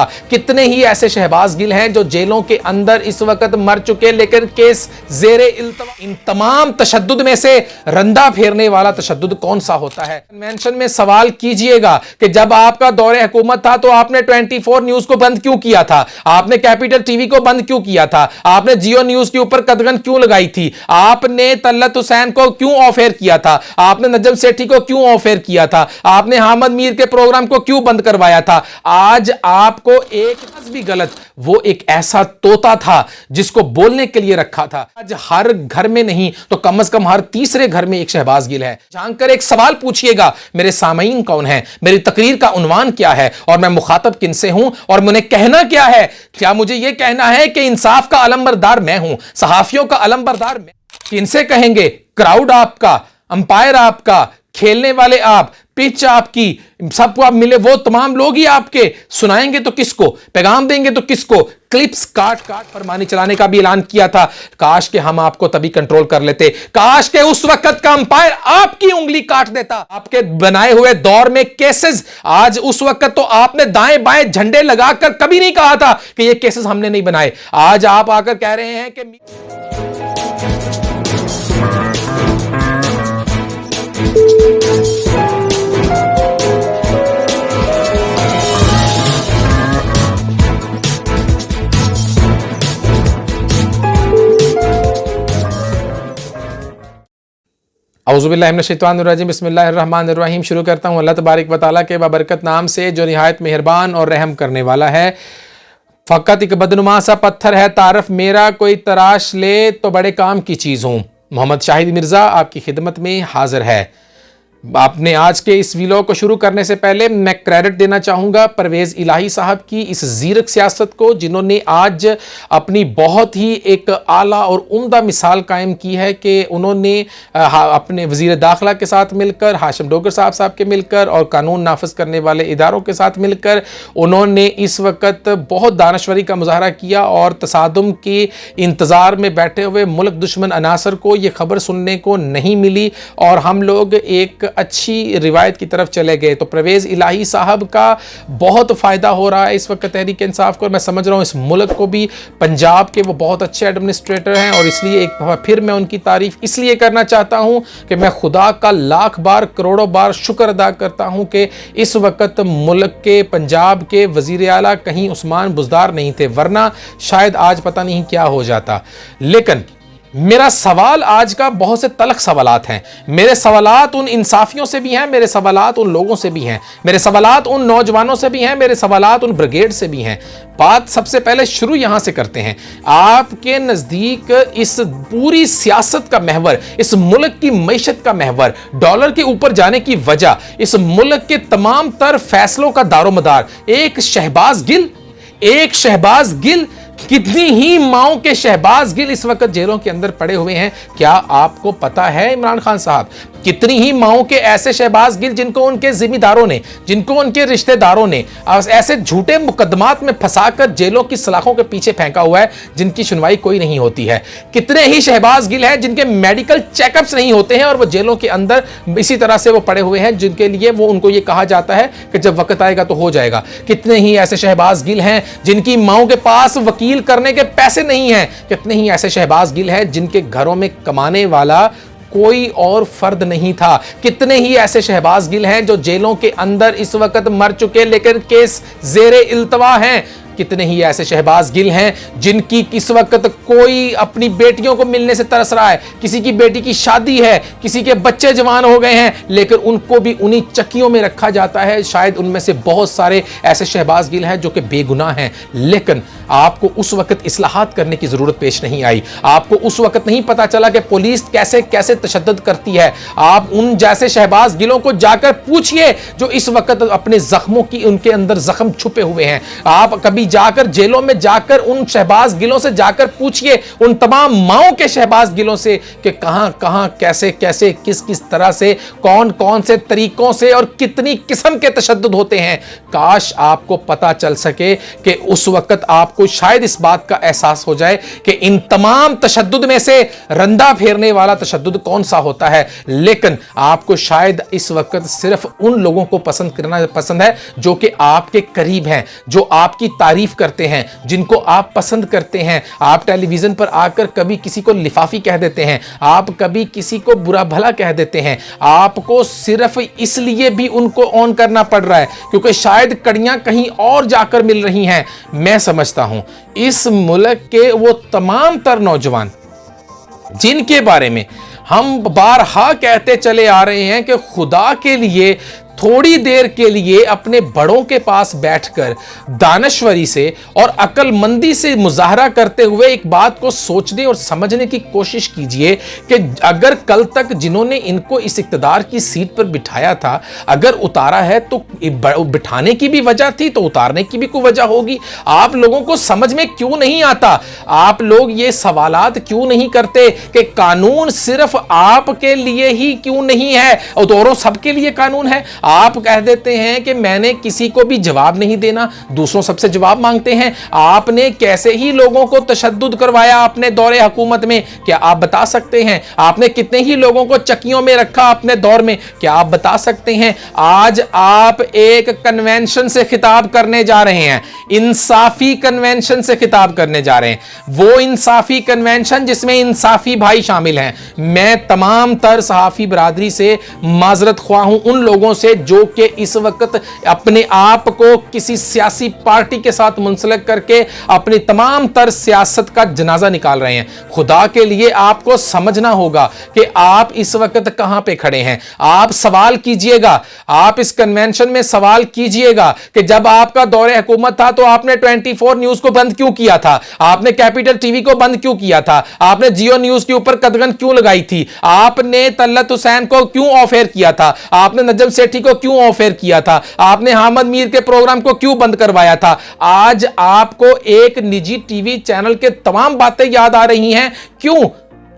تھا. کتنے ہی ایسے شہباز گل ہیں جو جیلوں کے اندر اس وقت مر چکے لیکن کیس زیر التوا. ان تمام تشدد میں سے رندہ پھیرنے والا تشدد کون سا ہوتا ہے؟ کنونشن میں سوال کیجئے گا کہ جب آپ کا دور حکومت تھا تو آپ نے 24 نیوز کو بند کیوں کیا تھا؟ آپ نے کیپیٹل ٹی وی کو بند کیوں کیا تھا؟ آپ نے جیو نیوز کے اوپر قدغن کیوں لگائی تھی؟ آپ نے طلعت حسین کو کیوں آف ایئر کیا تھا؟ آپ نے نجم سیٹھی کو کیوں آف ایئر کیا تھا؟ آپ نے حامد میر کے پروگرام کو کیوں بند کروایا تھا؟ آج آپ کو ایک بھی غلط، وہ ایک ایسا طوطا تھا جس کو بولنے کے لیے رکھا تھا. آج ہر گھر میں نہیں تو کم از کم ہر تیسرے گھر میں ایک شہباز گل ہے. جان کر ایک سوال پوچھئے گا، میرے سامعین کون ہیں، میری تقریر کا عنوان کیا ہے اور میں مخاطب کن سے ہوں اور مجھے کہنا کیا ہے؟ کیا مجھے یہ کہنا ہے کہ انصاف کا علمبردار میں ہوں، صحافیوں کا علمبردار میں؟ کن سے کہیں گے؟ کراؤڈ آپ کا، امپائر آپ کا، کھیلنے والے آپ، پچ آپ کی، سب کو آپ ملے وہ تمام لوگ ہی آپ کے. سنائیں گے تو کس کو؟ پیغام دیں گے تو کس کو؟ کلپس کاٹ کاٹ فرمانی چلانے کا بھی اعلان کیا تھا. کاش کہ ہم آپ کو تبھی کنٹرول کر لیتے، کاش کہ اس وقت کا امپائر آپ کی انگلی کاٹ دیتا. آپ کے بنائے ہوئے دور میں کیسز، آج اس وقت تو آپ نے دائیں بائیں جھنڈے لگا کر کبھی نہیں کہا تھا کہ یہ کیسز ہم نے نہیں بنائے. آج آپ آ کر کہہ رہے ہیں کہ اعوذ باللہ من الشیطان الرجیم، بسم اللہ الرحمن الرحیم. شروع کرتا ہوں اللہ تبارک و تعالیٰ کے بابرکت نام سے جو نہایت مہربان اور رحم کرنے والا ہے. فقط ایک بدنما سا پتھر ہے تعارف میرا، کوئی تراش لے تو بڑے کام کی چیز ہوں. محمد شاہد مرزا آپ کی خدمت میں حاضر ہے. آپ نے آج کے اس ویلوگ کو شروع کرنے سے پہلے میں کریڈٹ دینا چاہوں گا پرویز الہی صاحب کی اس زیرک سیاست کو، جنہوں نے آج اپنی بہت ہی ایک اعلیٰ اور عمدہ مثال قائم کی ہے کہ انہوں نے اپنے وزیر داخلہ کے ساتھ مل کر، ہاشم ڈوگر صاحب کے مل کر اور قانون نافذ کرنے والے اداروں کے ساتھ مل کر انہوں نے اس وقت بہت دانشوری کا مظاہرہ کیا اور تصادم کے انتظار میں بیٹھے ہوئے ملک دشمن عناصر کو یہ خبر سننے کو نہیں ملی اور ہم لوگ ایک اچھی روایت کی طرف چلے گئے. تو پرویز الہی صاحب کا بہت فائدہ ہو رہا ہے اس وقت تحریک انصاف کو، اور میں سمجھ رہا ہوں اس ملک کو بھی. پنجاب کے وہ بہت اچھے ایڈمنسٹریٹر ہیں اور اس لیے ایک پھر میں ان کی تعریف اس لیے کرنا چاہتا ہوں کہ میں خدا کا لاکھ بار کروڑوں بار شکر ادا کرتا ہوں کہ اس وقت ملک کے پنجاب کے وزیر اعلیٰ کہیں عثمان بزدار نہیں تھے، ورنہ شاید آج پتہ نہیں کیا ہو جاتا. لیکن میرا سوال آج کا بہت سے تلخ سوالات ہیں. میرے سوالات ان انصافیوں سے بھی ہیں، میرے سوالات ان لوگوں سے بھی ہیں، میرے سوالات ان نوجوانوں سے بھی ہیں، میرے سوالات ان بریگیڈ سے بھی ہیں. بات سب سے پہلے شروع یہاں سے کرتے ہیں. آپ کے نزدیک اس پوری سیاست کا محور، اس ملک کی معیشت کا محور، ڈالر کے اوپر جانے کی وجہ، اس ملک کے تمام تر فیصلوں کا دار و مدار ایک شہباز گل. کتنی ہی ماؤں کے شہباز گل اس وقت جیلوں کے اندر پڑے ہوئے ہیں. کیا آپ کو پتا ہے عمران خان صاحب؟ کتنی ہی ماؤں کے ایسے شہباز گل جن کو ان کے ذمہ داروں نے، جن کو ان کے رشتہ داروں نے ایسے جھوٹے مقدمات میں پھنسا کر جیلوں کی سلاخوں کے پیچھے پھینکا ہوا ہے جن کی سنوائی کوئی نہیں ہوتی ہے. کتنے ہی شہباز گل ہیں جن کے میڈیکل چیک اپس نہیں ہوتے ہیں اور وہ جیلوں کے اندر اسی طرح سے وہ پڑے ہوئے ہیں جن کے لیے وہ ان کو یہ کہا جاتا ہے کہ جب وقت آئے گا تو ہو جائے گا. کتنے ہی ایسے شہباز گل ہیں جن کی ماؤں کے پاس وکیل کرنے کے پیسے نہیں ہیں. کتنے ہی ایسے شہباز گل ہیں جن کے گھروں میں کمانے والا کوئی اور فرد نہیں تھا. کتنے ہی ایسے شہباز گل ہیں جو جیلوں کے اندر اس وقت مر چکے لیکن کیس زیر التوا ہیں. کتنے ہی ایسے شہباز گل ہیں جن کی اس وقت کوئی اپنی بیٹیوں کو ملنے سے ترس رہا ہے، کسی کی بیٹی کی شادی ہے، کسی کے بچے جوان ہو گئے ہیں لیکن ان کو بھی انہی چکیوں میں رکھا جاتا ہے. شاید ان میں سے بہت سارے ایسے شہباز گل ہیں جو کہ بے گناہ ہیں، لیکن آپ کو اس وقت اصلاحات کرنے کی ضرورت پیش نہیں آئی. آپ کو اس وقت نہیں پتا چلا کہ پولیس کیسے کیسے تشدد کرتی ہے. آپ ان جیسے شہباز گلوں کو جا کر پوچھئے جو اس وقت اپنے زخموں کی ان کے اندر زخم چھپے ہوئے ہیں. آپ کبھی जाकर जेलों में जाकर उन शहबाज गिलों से जाकर पूछिए, उन तमाम माओं के शहबाज गिलों से कि कहां कहां कैसे कैसे किस किस तरह से कौन कौन से तरीकों से और कितनी किस्म के तशद्दुद होते हैं। काश आपको पता चल सके कि उस वक्त आपको शायद इस बात का एहसास हो जाए कि इन तमाम तशद्दुद में से रंदा फेरने वाला तशद्दुद कौन सा होता है। लेकिन आपको शायद इस वक्त सिर्फ उन लोगों को पसंद करना पसंद है जो कि आपके करीब हैं, जो आपकी तारीफ करते हैं, जिनको आप पसंद करते हैं। आप टेलीविजन पर आकर कभी किसी को लिफाफी कह देते हैं, आप कभी किसी को बुरा भला कह देते हैं, आपको सिर्फ इसलिए भी उनको ऑन करना पड़ रहा है क्योंकि शायद कड़ियां कहीं और जाकर मिल रही हैं। मैं समझता हूं इस मुल्क के वो तमाम तर नौजवान जिनके बारे में हम बारहा कहते चले आ रहे हैं कि खुदा के लिए थोड़ी देर के लिए अपने बड़ों के पास बैठकर दानश्वरी से और अक्लमंदी से मुजाहरा करते हुए एक बात को सोचने और समझने की कोशिश कीजिए कि अगर कल तक जिन्होंने इनको इस इक्तदार की सीट पर बिठाया था अगर उतारा है तो बिठाने की भी वजह थी तो उतारने की भी कोई वजह होगी। आप लोगों को समझ में क्यों नहीं आता? आप लोग ये सवालात क्यों नहीं करते कि कानून सिर्फ आपके लिए ही क्यों नहीं है और औरों सबके लिए कानून है? आप कह देते हैं कि मैंने किसी को भी जवाब नहीं देना, दूसरों सबसे जवाब मांगते हैं। आपने कैसे ही लोगों को तशद्दुद करवाया अपने दौरे हुकूमत में, क्या आप बता सकते हैं? आपने कितने ही लोगों को चक्कियों में रखा अपने दौर में, क्या आप बता सकते हैं? आज आप एक कन्वेंशन से खिताब करने जा रहे हैं, इंसाफी कन्वेंशन से खिताब करने जा रहे हैं, वो इंसाफी कन्वेंशन जिसमें इंसाफी भाई शामिल हैं। मैं तमाम तर सहाफी बरादरी से माजरत ख्वाह हूं उन लोगों से जो कि इस वक्त अपने आप को किसी सियासी पार्टी के साथ मुंसलिक करके अपनी तमाम तर सियासत का जनाजा निकाल रहे हैं। खुदा के लिए आपको समझना होगा कि आप इस वक्त कहां पे खड़े हैं। आप सवाल कीजिएगा, आप इस कन्वेंशन में सवाल कीजिएगा कि जब आपका दौरे हुकूमत था तो आपने 24 न्यूज को बंद क्यों किया था? आपने कैपिटल टीवी को बंद क्यों किया था? आपने जियो न्यूज के ऊपर कदगन क्यों लगाई थी? आपने तलत हुसैन को क्यों ऑफ एयर किया था? आपने नजम सेठी को क्यों ऑफ एयर किया था? आपने हामिद मीर के प्रोग्राम को क्यों बंद करवाया था? आज आपको एक निजी टीवी चैनल के तमाम बातें याद आ रही हैं। क्यों?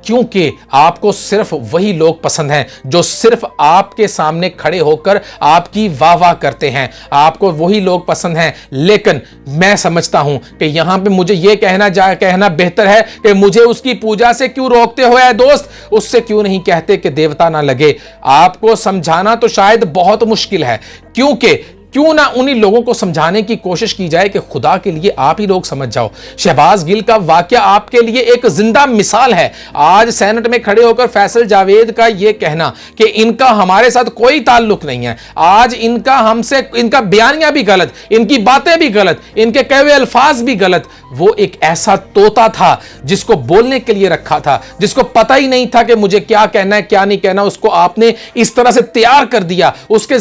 क्योंकि आपको सिर्फ वही लोग पसंद हैं जो सिर्फ आपके सामने खड़े होकर आपकी वाह वाह करते हैं। आपको वही लोग पसंद हैं। लेकिन मैं समझता हूं कि यहां पे मुझे यह कहना बेहतर है कि मुझे उसकी पूजा से क्यों रोकते हो ऐ दोस्त? उससे क्यों नहीं कहते कि देवता ना लगे? आपको समझाना तो शायद बहुत मुश्किल है, क्यों ना उन्हीं लोगों को समझाने की कोशिश की जाए कि खुदा के लिए आप ही लोग समझ जाओ। शहबाज गिल का वाकया आपके लिए एक जिंदा मिसाल है। आज सेनेट में खड़े होकर फैसल जावेद का यह कहना कि इनका हमारे साथ कोई ताल्लुक नहीं है, आज इनका बयानियां भी गलत, इनकी बातें भी गलत, इनके कहे हुए अल्फाज भी गलत। वो एक ऐसा तोता था जिसको बोलने के लिए रखा था, जिसको पता ही नहीं था कि मुझे क्या कहना है क्या नहीं कहना। उसको आपने इस तरह से तैयार कर दिया, उसके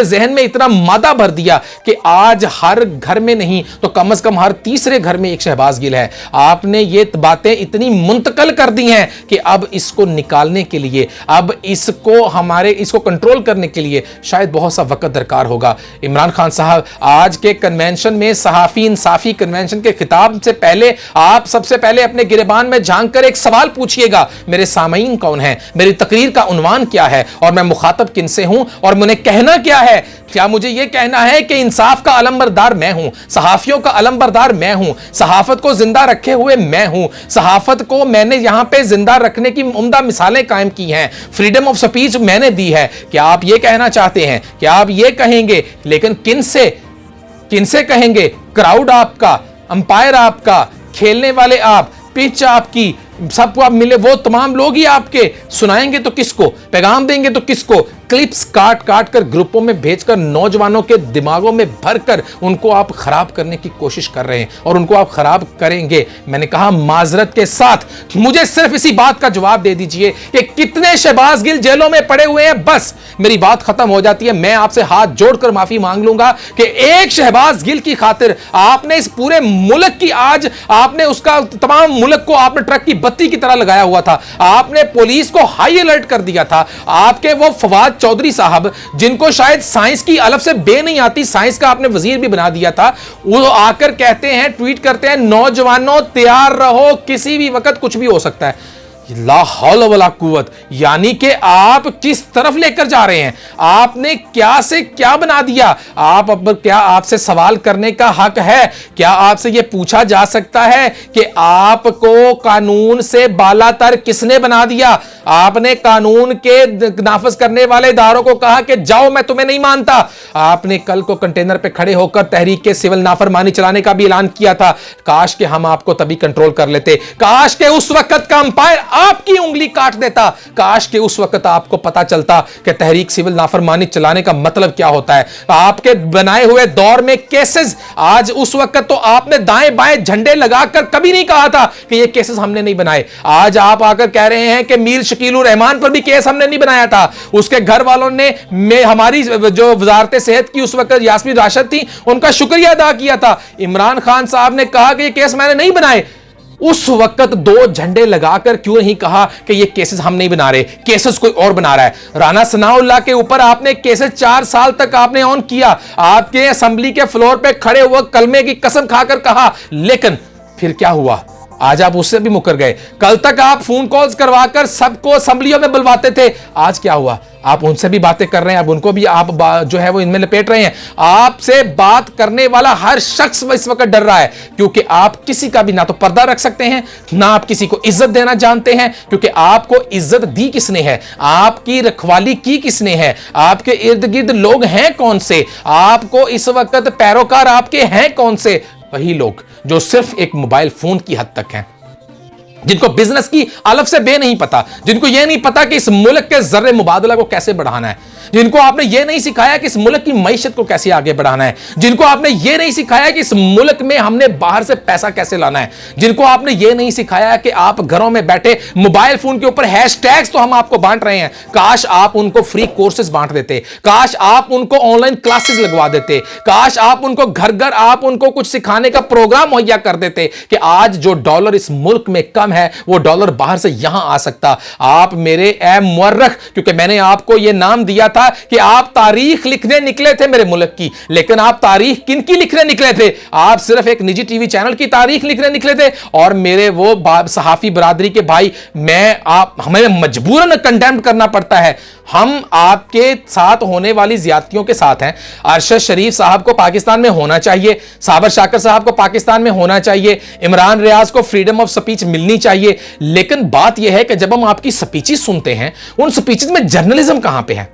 जहन में इतना मादा भर दिया कि आज हर घर में नहीं तो कम से कम हर तीसरे घर में एक शहबाज गिल है। आपने ये बातें इतनी मुंतकल कर दी हैं कि अब इसको निकालने के लिए, अब इसको कंट्रोल करने के लिए शायद बहुत सा वक्त दरकार होगा। इमरान खान साहब, आज के कन्वेंशन में सहाफी इंसाफी कन्वेंशन के खिताब से पहले आप सबसे पहले अपने गिरेबान में झांक कर एक सवाल पूछिएगा, मेरे सामईन कौन है, मेरी तकरीर का उन्वान क्या है और मैं मुखातब किनसे हूं और मुझे कहना क्या है? क्या मुझे यह कहना है कि इंसाफ का अलमबरदार मैं हूं, सहाफियों का अलमबरदार मैं हूं, सहाफत को जिंदा रखे हुए मैं हूं, सहाफत को मैंने यहां पे जिंदा रखने की उम्दा मिसालें कायम की हैं, फ्रीडम ऑफ स्पीच मैंने दी है? क्या आप यह कहना चाहते हैं? क्या आप यह कहेंगे? लेकिन किनसे कहेंगे? क्राउड आपका, अंपायर आपका, खेलने वाले आप, पिच आपकी, सबको आप मिले वो तमाम लोग ही आपके सुनाएंगे तो किसको, पैगाम देंगे तो किसको? क्लिप्स काट कर ग्रुपों में भेजकर नौजवानों के दिमागों में भरकर उनको आप खराब करने की कोशिश कर रहे हैं और उनको आप खराब करेंगे। मैंने कहा माजरत के साथ मुझे सिर्फ इसी बात का जवाब दे दीजिए कि कितने शहबाज गिल जेलों में पड़े हुए हैं, बस मेरी बात खत्म हो जाती है। मैं आपसे हाथ जोड़कर माफी मांग लूंगा कि एक शहबाज गिल की खातिर आपने इस पूरे मुल्क की, आज आपने उसका तमाम मुल्क को आपने ट्रक की बत्ती की तरह लगाया हुआ था, आपने पुलिस को हाई अलर्ट कर दिया था, आपके वो फवाद चौधरी साहब, जिनको शायद साइंस की अलफ से बे नहीं आती, साइंस का आपने वजीर भी बना दिया था, वो आकर कहते हैं, ट्वीट करते हैं, नौजवानों तैयार रहो, किसी भी वक्त कुछ भी हो सकता है। ला हौल वला कुव्वत, यानी कि आप किस तरफ लेकर जा रहे हैं? आपने क्या से क्या बना दिया? आप अब क्या आपसे सवाल करने का हक है? क्या आपसे यह पूछा जा सकता है कि आपको कानून से बालातर किसने बना दिया? आपने कानून के नाफिज करने वाले इदारों को कहा कि जाओ, मैं तुम्हें नहीं मानता। आपने कल को कंटेनर पे खड़े होकर तहरीक के सिविल नाफरमानी चलाने का भी ऐलान किया था। काश के हम आपको तभी कंट्रोल कर लेते, काश के उस वक्त का अंपायर आपकी उंगली काट देता, काश के उस वक्त आपको पता चलता कि तहरीक सिविल नाफरमानी चलाने का मतलब क्या होता है। आपके बनाए हुए दौर में केसेस, आज उस वक्त तो आपने दाएं बाएं झंडे लगाकर कभी नहीं कहा था कि ये केसेस हमने नहीं बनाए। आज आप आकर कह रहे हैं कि मीर शकीलुर रहमान पर भी केस हमने नहीं बनाया था, उसके घर वालों ने हमारी जो वजारत सेहत की उस वक्त यास्मीन राशिद थी, उनका शुक्रिया अदा किया था। इमरान खान साहब ने कहा कि ये केस मैंने नहीं बनाए। उस वक्त दो झंडे लगाकर क्यों नहीं कहा कि ये केसेस हम नहीं बना रहे, केसेस कोई और बना रहा है? राना सनाउल्लाह के ऊपर आपने केसेस 4 साल तक आपने ऑन किया, आपके असेंबली के फ्लोर पे खड़े हुए कलमे की कसम खाकर कहा, लेकिन फिर क्या हुआ? आज आप उससे भी मुकर गए। कल तक आप फोन कॉल्स करवाकर सबको असेंबलियों में बुलवाते थे, आज क्या हुआ? आप उनसे भी बातें कर रहे हैं, अब उनको भी आप जो है वो इनमें लपेट रहे हैं। आपसे बात करने वाला हर शख्स इस वक्त डर रहा है, क्योंकि आप किसी का भी ना तो पर्दा रख सकते हैं, ना आप किसी को इज्जत देना जानते हैं, क्योंकि आपको इज्जत दी किसने है, आपकी रखवाली की किसने है, आपके इर्द गिर्द लोग हैं कौन से, आपको इस वक्त पैरोकार आपके हैं कौन से? वही लोग जो सिर्फ एक मोबाइल फोन की हद तक हैं, जिनको बिजनेस की अलफ से बे नहीं पता, जिनको यह नहीं पता कि इस मुल्क के जर्रे मुबादला को कैसे बढ़ाना है, जिनको आपने यह नहीं सिखाया कि इस मुल्क की मईशत को कैसे आगे बढ़ाना है, जिनको आपने यह नहीं सिखाया कि इस मुल्क में हमने बाहर से पैसा कैसे लाना है, जिनको आपने यह नहीं सिखाया कि आप घरों में बैठे मोबाइल फोन के ऊपर हैशटैग्स तो हम आपको बांट रहे हैं, काश आप उनको फ्री कोर्सेज बांट देते, काश आप उनको ऑनलाइन क्लासेस लगवा देते, काश आप उनको घर घर आप उनको कुछ सिखाने का प्रोग्राम मुहैया कर देते कि आज जो डॉलर इस मुल्क में कम है वो डॉलर बाहर से यहां आ सकता। आप मेरे ए मुअर्रख, क्योंकि मैंने आपको यह नाम दिया था कि आप तारीख लिखने निकले थे मेरे मुल्क की, लेकिन आप तारीख किनकी लिखने निकले थे? आप सिर्फ एक निजी टीवी चैनल की तारीख लिखने निकले थे। और मेरे वो सहाफी बरादरी के भाई, हमें मजबूरन कंडेम करना पड़ता है, हम आपके साथ होने वाली ज्यादतियों के साथ हैं। अरशद शरीफ साहब को पाकिस्तान में होना चाहिए, साबर शाकर साहब को पाकिस्तान में होना चाहिए, इमरान रियाज को फ्रीडम ऑफ स्पीच मिलनी चाहिए। लेकिन बात यह है कि जब हम आपकी स्पीचेस सुनते हैं, उन स्पीचेस में जर्नलिज्म कहां पे है?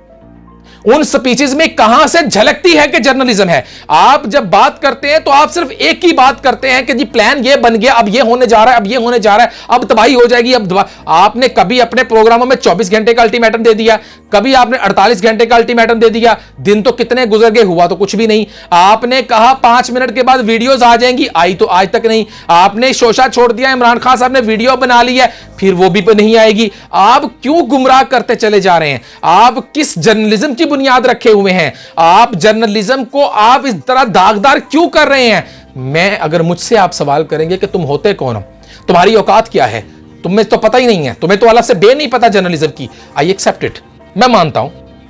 उन स्पीचेस में कहां से झलकती है कि जर्नलिज्म है? आप जब बात करते हैं तो आप सिर्फ एक ही बात करते हैं कि जी प्लान ये बन गया, अब ये होने जा रहा है, अब ये होने जा रहा है, अब तबाही हो जाएगी, आपने कभी अपने प्रोग्रामों में 24 घंटे का अल्टीमेटम दे दिया, कभी आपने 48 घंटे का अल्टीमेटम दे दिया, दिन तो कितने गुजर गए, हुआ तो कुछ भी नहीं। आपने कहा 5 मिनट के बाद वीडियोस आ जाएंगी, आई तो आज तक नहीं। आपने शोशा छोड़ दिया, इमरान खान साहब ने वीडियो बना ली है, फिर वो भी नहीं आएगी। आप क्यों गुमराह करते चले जा रहे हैं? आप किस जर्नलिज्म की बुनियाद रखे हुए हैं? आप जर्नलिज्म को आप इस तरह दागदार क्यों कर रहे हैं? मैं अगर मुझसे आप सवाल करेंगे कि तुम होते कौन हो, तुम्हारी औकात क्या है, तुम्हें तो पता ही नहीं है, तुम्हें तो अलग से बे नहीं पता जर्नलिज्म की। आई एक्सेप्ट इट, मैं मानता हूं,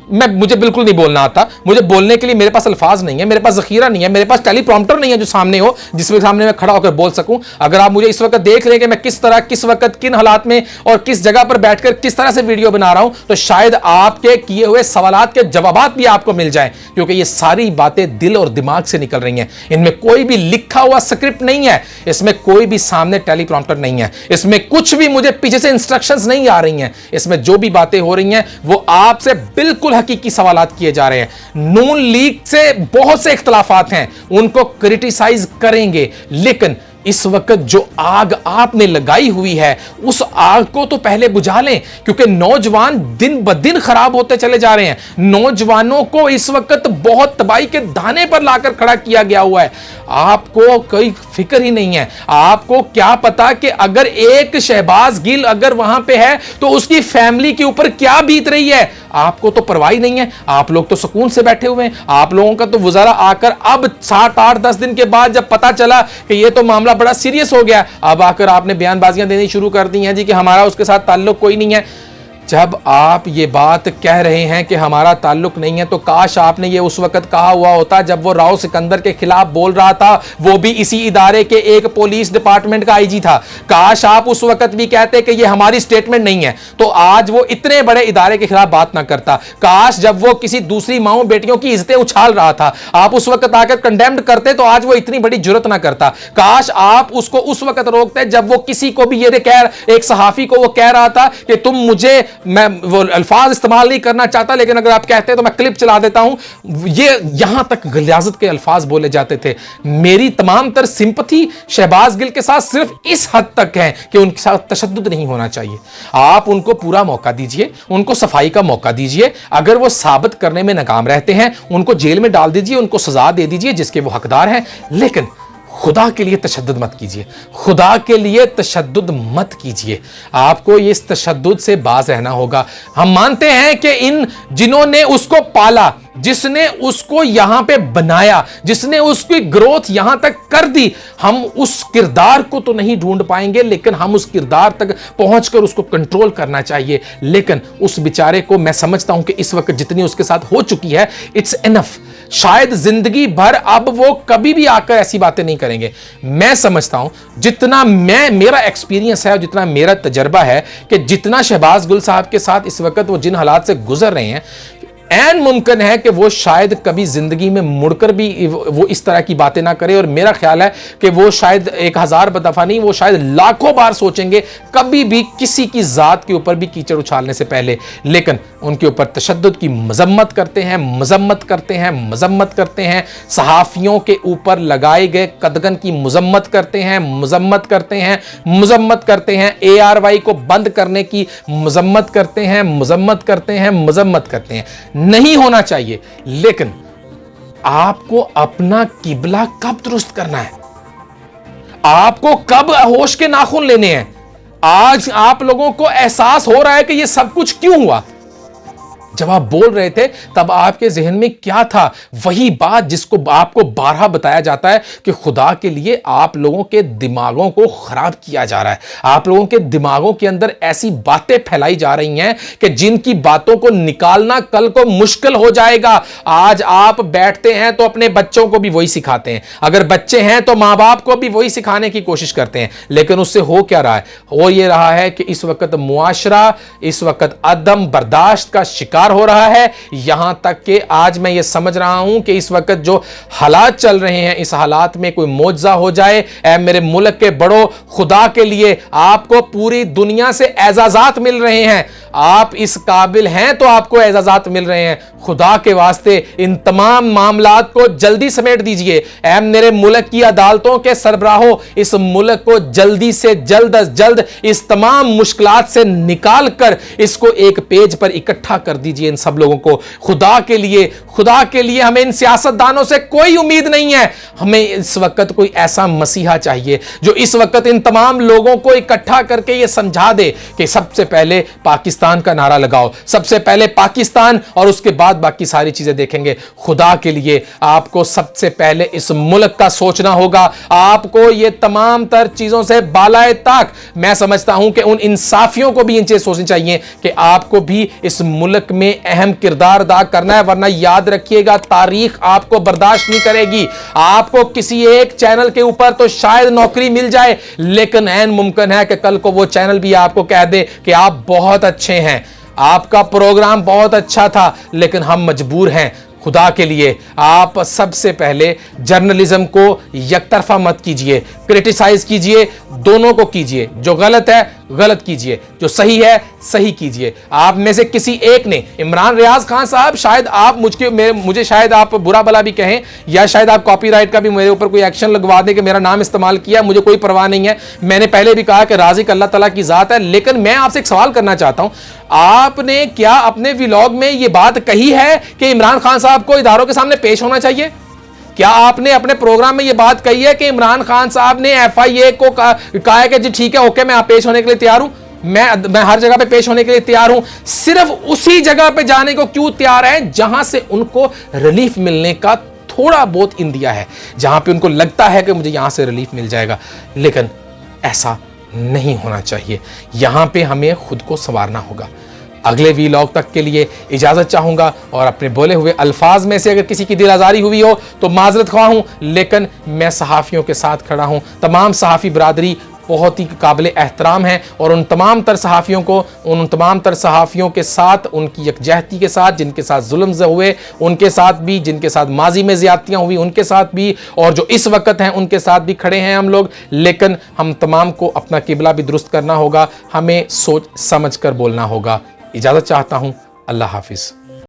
मुझे बिल्कुल नहीं बोलना आता, मुझे बोलने के लिए मेरे पास अल्फाज नहीं है, मेरे पास जखीरा नहीं है, मेरे पास टेलीप्रॉम्प्टर नहीं है जो सामने हो, जिसमें सामने मैं खड़ा होकर बोल सकूं। अगर आप मुझे इस वक्त देख रहे हैं कि मैं किस तरह, किस वक्त, किन हालात में और किस जगह पर बैठकर किस तरह से वीडियो बना रहा हूं, तो शायद आपके किए हुए सवालात के जवाबात भी आपको मिल जाएं, क्योंकि ये सारी बातें दिल और दिमाग से निकल रही हैं। इनमें कोई भी लिखा हुआ स्क्रिप्ट नहीं है, इसमें कोई भी सामने टेलीप्रॉम्प्टर नहीं है, इसमें कुछ भी मुझे पीछे से इंस्ट्रक्शंस नहीं आ रही हैं। इसमें जो भी बातें हो रही हैं वो आपसे बिल्कुल हकीकी सवालात किए जा रहे हैं। नून लीग से बहुत से इख्तलाफात हैं, उनको क्रिटिसाइज करेंगे, लेकिन इस वक्त जो आग आपने लगाई हुई है उस आग को तो पहले बुझा लें, क्योंकि नौजवान दिन ब दिन खराब होते चले जा रहे हैं। नौजवानों को इस वक्त बहुत तबाही के दाने पर लाकर खड़ा किया गया हुआ है। आपको कोई फिक्र ही नहीं है। आपको क्या पता कि अगर एक शहबाज गिल अगर वहां पे है तो उसकी फैमिली के ऊपर क्या बीत रही है? आपको तो परवाह ही नहीं है। आप लोग तो सुकून से बैठे हुए हैं। आप लोगों का तो वज़ारा आकर अब 7-8-10 दिन के बाद जब पता चला कि ये तो मामला बड़ा सीरियस हो गया, अब आकर आपने बयानबाजियां देनी शुरू कर दी हैं जी कि हमारा उसके साथ ताल्लुक कोई नहीं है। जब आप ये बात कह रहे हैं कि हमारा ताल्लुक नहीं है, तो काश आपने ये उस वक्त कहा हुआ होता जब वो राव सिकंदर के खिलाफ बोल रहा था, वो भी इसी इदारे के एक पुलिस डिपार्टमेंट का आईजी था। काश आप उस वक्त भी कहते कि ये हमारी स्टेटमेंट नहीं है, तो आज वो इतने बड़े इदारे के खिलाफ बात ना करता। काश जब वो किसी दूसरी माओ बेटियों की इज्जतें उछाल रहा था, आप उस वक्त आकर कंडेम्ड करते, तो आज वो इतनी बड़ी जुर्रत ना करता। काश आप उसको उस वक्त रोकते जब वो किसी को भी ये कह, एक सहाफी को वो कह रहा था कि तुम मुझे, मैं वो अल्फाज इस्तेमाल नहीं करना चाहता, लेकिन अगर आप कहते तो मैं क्लिप चला देता हूं। ये यहां तक गलियाजत के अल्फाज बोले जाते थे। मेरी तमाम तर सिंपथी शहबाज गिल के साथ सिर्फ इस हद तक है कि उनके साथ तशद्दुद नहीं होना चाहिए। आप उनको पूरा मौका दीजिए, उनको सफाई का मौका दीजिए। अगर वो साबित करने में नाकाम रहते हैं, उनको जेल में डाल दीजिए, उनको सजा दे दीजिए जिसके वो हकदार हैं। लेकिन खुदा के लिए तशद्दुद मत कीजिए, खुदा के लिए तशद्दुद मत कीजिए। आपको इस तशद्दुद से बाज रहना होगा। हम मानते हैं कि इन जिन्होंने उसको पाला, जिसने उसको यहां पे बनाया, जिसने उसकी ग्रोथ यहां तक कर दी, हम उस किरदार को तो नहीं ढूंढ पाएंगे, लेकिन हम उस किरदार तक पहुंचकर उसको कंट्रोल करना चाहिए। लेकिन उस बेचारे को मैं समझता हूं कि इस वक्त जितनी उसके साथ हो चुकी है, इट्स इनफ। शायद जिंदगी भर अब वो कभी भी आकर ऐसी बातें नहीं करेंगे। मैं समझता हूं, जितना मेरा एक्सपीरियंस है और जितना मेरा तजर्बा है, कि जितना शहबाज गुल साहब के साथ इस वक्त वो जिन हालात से गुजर रहे हैं, ऐन मुमकिन है कि वो शायद कभी जिंदगी में मुड़कर भी वो इस तरह की बातें ना करे। और मेरा ख्याल है कि वो शायद 1000 दफा नहीं, वो शायद लाखों बार सोचेंगे कभी भी किसी की जात के ऊपर भी कीचड़ उछालने से पहले। लेकिन उनके ऊपर तशद्दुद की मजम्मत करते हैं, मजम्मत करते हैं, मजम्मत करते हैं। सहाफियों के ऊपर लगाए गए कदगन की मजम्मत करते हैं, मजम्मत करते हैं, मजम्मत करते हैं। ARY को बंद करने की मजम्मत करते हैं, मजम्मत करते हैं, मजम्मत करते हैं। नहीं होना चाहिए। लेकिन आपको अपना किबला कब दुरुस्त करना है, आपको कब होश के नाखून लेने हैं। आज आप लोगों को एहसास हो रहा है कि यह सब कुछ क्यों हुआ। जब आप बोल रहे थे तब आपके जहन में क्या था? वही बात जिसको आपको बारहा बताया जाता है कि खुदा के लिए आप लोगों के दिमागों को खराब किया जा रहा है। आप लोगों के दिमागों के अंदर ऐसी बातें फैलाई जा रही हैं कि जिनकी बातों को निकालना कल को मुश्किल हो जाएगा। आज आप बैठते हैं तो अपने बच्चों को भी वही सिखाते हैं, अगर बच्चे हैं तो मां बाप को भी वही सिखाने की कोशिश करते हैं। लेकिन उससे हो क्या रहा है? हो ये रहा है कि इस वक्त मुआशरा इस वक्त अदम बर्दाश्त का शिकार हो रहा है। यहां तक कि आज मैं ये समझ रहा हूं कि इस वक्त जो हालात चल रहे हैं, इस हालात में कोई मौजज़ा हो जाए। ऐ मेरे मुल्क के बड़ों, खुदा के लिए आपको पूरी दुनिया से एजाजात मिल रहे हैं। आप इस काबिल हैं तो आपको एजाजात मिल रहे हैं। खुदा के वास्ते इन तमाम मामलात को जल्दी समेट दीजिए। ऐ मेरे मुल्क की अदालतों के सरबराहों, इस मुल्क को जल्दी से जल्द अज जल्द इस तमाम मुश्किलात से निकाल कर इसको एक पेज पर इकट्ठा कर दीजिए। इन सब लोगों को खुदा के लिए हमें इन सियासतदानों से कोई उम्मीद नहीं है। हमें इस वक्त कोई ऐसा मसीहा चाहिए जो इस वक्त इन तमाम लोगों को इकट्ठा करके ये समझा दे कि सबसे पहले पाकिस्तान का नारा लगाओ, सबसे पहले पाकिस्तान, और उसके बाद बाकी सारी चीजें देखेंगे। खुदा के लिए आपको सबसे पहले इस मुल्क का सोचना होगा। आपको ये तमाम तर चीजों से बालाए ताक, मैं समझता हूं कि उन इंसाफियों को भी इन चीजें सोचनी चाहिए कि आपको भी इस मुल्क में अहम किरदार अदा करना है, वरना याद रखिएगा तारीख आपको बर्दाश्त नहीं करेगी। आपको किसी एक चैनल के ऊपर तो शायद नौकरी मिल जाए, लेकिन ऐन मुमकिन है कि कल को वो चैनल भी आपको कह दे कि आप बहुत अच्छे हैं, आपका प्रोग्राम बहुत अच्छा था, लेकिन हम मजबूर हैं। खुदा के लिए आप सबसे पहले जर्नलिज्म को यकतरफा मत कीजिए, क्रिटिसाइज कीजिए, दोनों को कीजिए। जो गलत है गलत कीजिए, जो सही है सही कीजिए। आप में से किसी एक ने, इमरान रियाज खान साहब, शायद आप मुझे शायद आप बुरा भला भी कहें, या शायद आप कॉपीराइट का भी मेरे ऊपर कोई एक्शन लगवा दें कि मेरा नाम इस्तेमाल किया, मुझे कोई परवाह नहीं है। मैंने पहले भी कहा कि राज़िक अल्लाह ताला की जात है। लेकिन मैं आपसे एक सवाल करना चाहता हूं, आपने क्या अपने व्लॉग में यह बात कही है कि इमरान खान साहब को इदारों के सामने पेश होना चाहिए? क्या आपने अपने प्रोग्राम में यह बात कही है कि इमरान खान साहब ने FIA को कहा है कि जी ठीक है, ओके, मैं पेश होने के लिए तैयार हूं, मैं हर जगह पे पेश होने के लिए तैयार हूं। सिर्फ उसी जगह पे जाने को क्यों तैयार हैं जहां से उनको रिलीफ मिलने का थोड़ा बहुत इंदिया है, जहां पे उनको लगता है कि मुझे यहां से रिलीफ मिल जाएगा। लेकिन ऐसा नहीं होना चाहिए। यहां पे हमें खुद को संवारना होगा। अगले वीलॉग तक के लिए इजाज़त चाहूँगा और अपने बोले हुए अल्फाज में से अगर किसी की दिल आज़ारी हुई हो तो माजरत ख्वाह हूँ, लेकिन मैं सहाफ़ियों के साथ खड़ा हूँ। तमाम सहाफ़ी बरादरी बहुत ही काबिल एहतराम है और उन तमाम तर सहाफ़ियों को, उन तमाम तर सहाफ़ियों के साथ, उनकी यकजहती के साथ, जिनके साथ जुल्म हुए उनके साथ भी, जिनके साथ माजी में ज़्यादतियाँ हुई उनके साथ भी, और जो इस वक्त हैं उनके साथ भी खड़े हैं हम लोग। लेकिन हम तमाम को अपना किबला भी दुरुस्त करना होगा, हमें सोच समझ कर बोलना होगा। इजाज़त चाहता हूँ, अल्लाह हाफिज़।